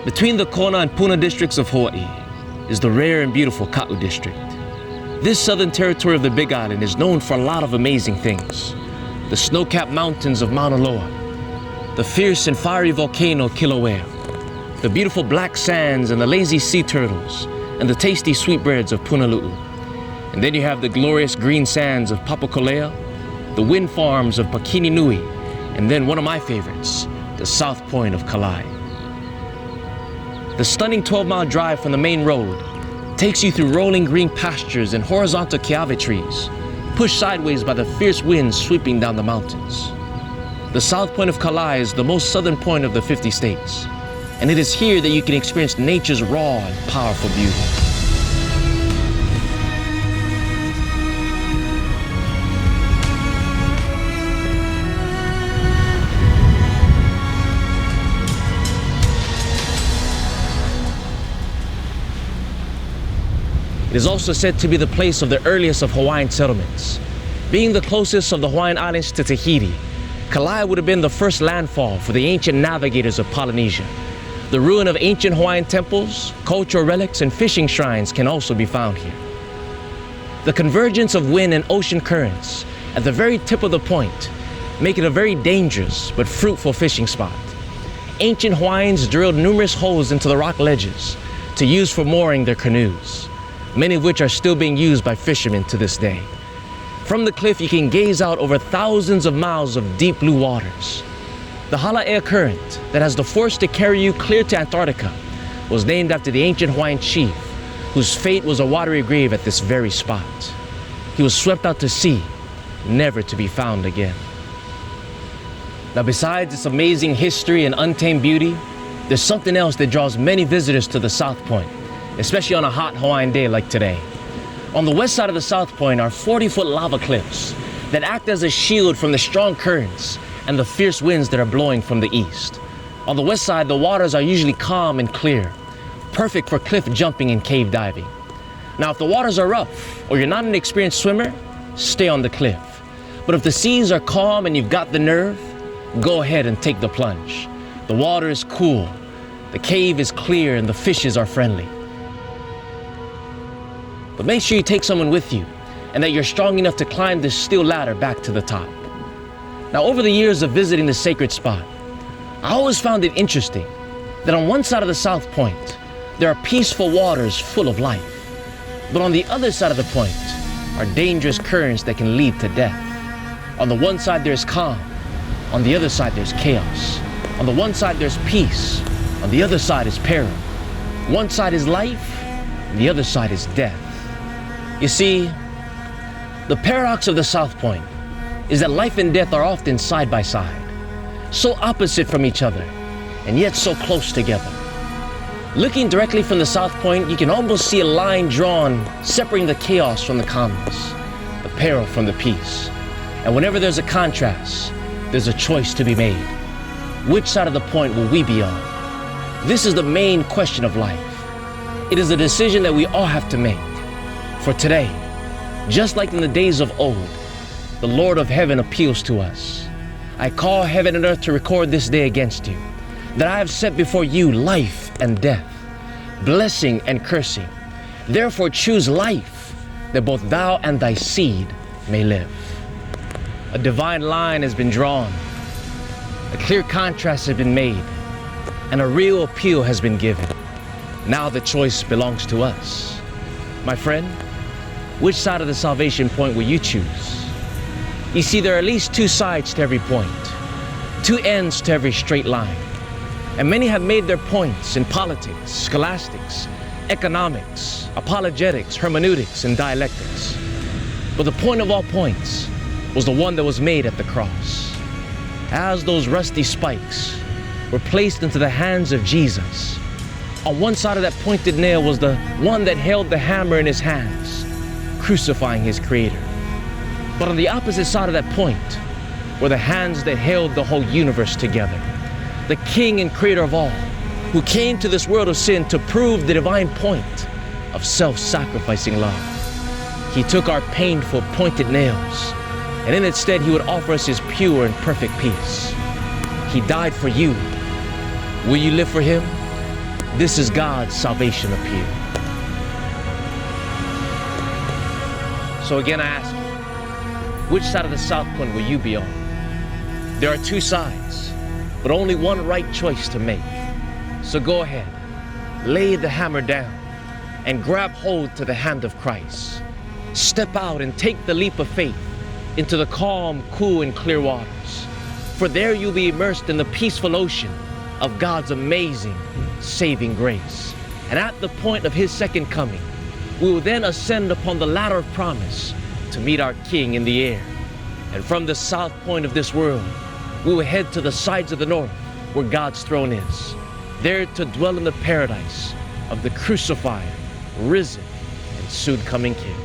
Between the Kona and Puna districts of Hawaii is the rare and beautiful Ka'u district. This southern territory of the Big Island is known for a lot of amazing things. The snow-capped mountains of Mauna Loa, the fierce and fiery volcano Kilauea, the beautiful black sands and the lazy sea turtles, and the tasty sweetbreads of Punalu'u. And then you have the glorious green sands of Papakolea, the wind farms of Pakini Nui, and then one of my favorites, the south point of Kalai. The stunning 12-mile drive from the main road takes you through rolling green pastures and horizontal kiawe trees, pushed sideways by the fierce winds sweeping down the mountains. The south point of Kalai is the most southern point of the 50 states, and it is here that you can experience nature's raw and powerful beauty. It is also said to be the place of the earliest of Hawaiian settlements. Being the closest of the Hawaiian Islands to Tahiti, Kalai would have been the first landfall for the ancient navigators of Polynesia. The ruin of ancient Hawaiian temples, cultural relics, and fishing shrines can also be found here. The convergence of wind and ocean currents at the very tip of the point make it a very dangerous but fruitful fishing spot. Ancient Hawaiians drilled numerous holes into the rock ledges to use for mooring their canoes, many of which are still being used by fishermen to this day. From the cliff, you can gaze out over thousands of miles of deep blue waters. The Hala'ea Current, that has the force to carry you clear to Antarctica, was named after the ancient Hawaiian chief, whose fate was a watery grave at this very spot. He was swept out to sea, never to be found again. Now, besides its amazing history and untamed beauty, there's something else that draws many visitors to the South Point, especially on a hot Hawaiian day like today. On the west side of the South Point are 40-foot lava cliffs that act as a shield from the strong currents and the fierce winds that are blowing from the east. On the west side, the waters are usually calm and clear, perfect for cliff jumping and cave diving. Now, if the waters are rough or you're not an experienced swimmer, stay on the cliff. But if the seas are calm and you've got the nerve, go ahead and take the plunge. The water is cool, the cave is clear, and the fishes are friendly. But make sure you take someone with you and that you're strong enough to climb this steel ladder back to the top. Now, over the years of visiting the sacred spot, I always found it interesting that on one side of the South Point, there are peaceful waters full of life. But on the other side of the point are dangerous currents that can lead to death. On the one side, there's calm. On the other side, there's chaos. On the one side, there's peace. On the other side is peril. One side is life, and the other side is death. You see, the paradox of the South Point is that life and death are often side by side, so opposite from each other, and yet so close together. Looking directly from the South Point, you can almost see a line drawn separating the chaos from the calmness, the peril from the peace. And whenever there's a contrast, there's a choice to be made. Which side of the point will we be on? This is the main question of life. It is a decision that we all have to make. For today, just like in the days of old, the Lord of heaven appeals to us. I call heaven and earth to record this day against you, that I have set before you life and death, blessing and cursing. Therefore choose life, that both thou and thy seed may live. A divine line has been drawn, a clear contrast has been made, and a real appeal has been given. Now the choice belongs to us. My friend, which side of the salvation point will you choose? You see, there are at least two sides to every point, two ends to every straight line. And many have made their points in politics, scholastics, economics, apologetics, hermeneutics, and dialectics. But the point of all points was the one that was made at the cross. As those rusty spikes were placed into the hands of Jesus, on one side of that pointed nail was the one that held the hammer in his hands, crucifying his Creator. But on the opposite side of that point were the hands that held the whole universe together, the King and Creator of all, who came to this world of sin to prove the divine point of self-sacrificing love. He took our painful pointed nails, and in its stead, he would offer us his pure and perfect peace. He died for you. Will you live for him? This is God's salvation appeal. So again, I ask you, which side of the South Point will you be on? There are two sides, but only one right choice to make. So go ahead, lay the hammer down, and grab hold to the hand of Christ. Step out and take the leap of faith into the calm, cool, and clear waters. For there you'll be immersed in the peaceful ocean of God's amazing, saving grace. And at the point of His second coming, we will then ascend upon the ladder of promise to meet our King in the air. And from the south point of this world, we will head to the sides of the north where God's throne is, there to dwell in the paradise of the crucified, risen, and soon coming King.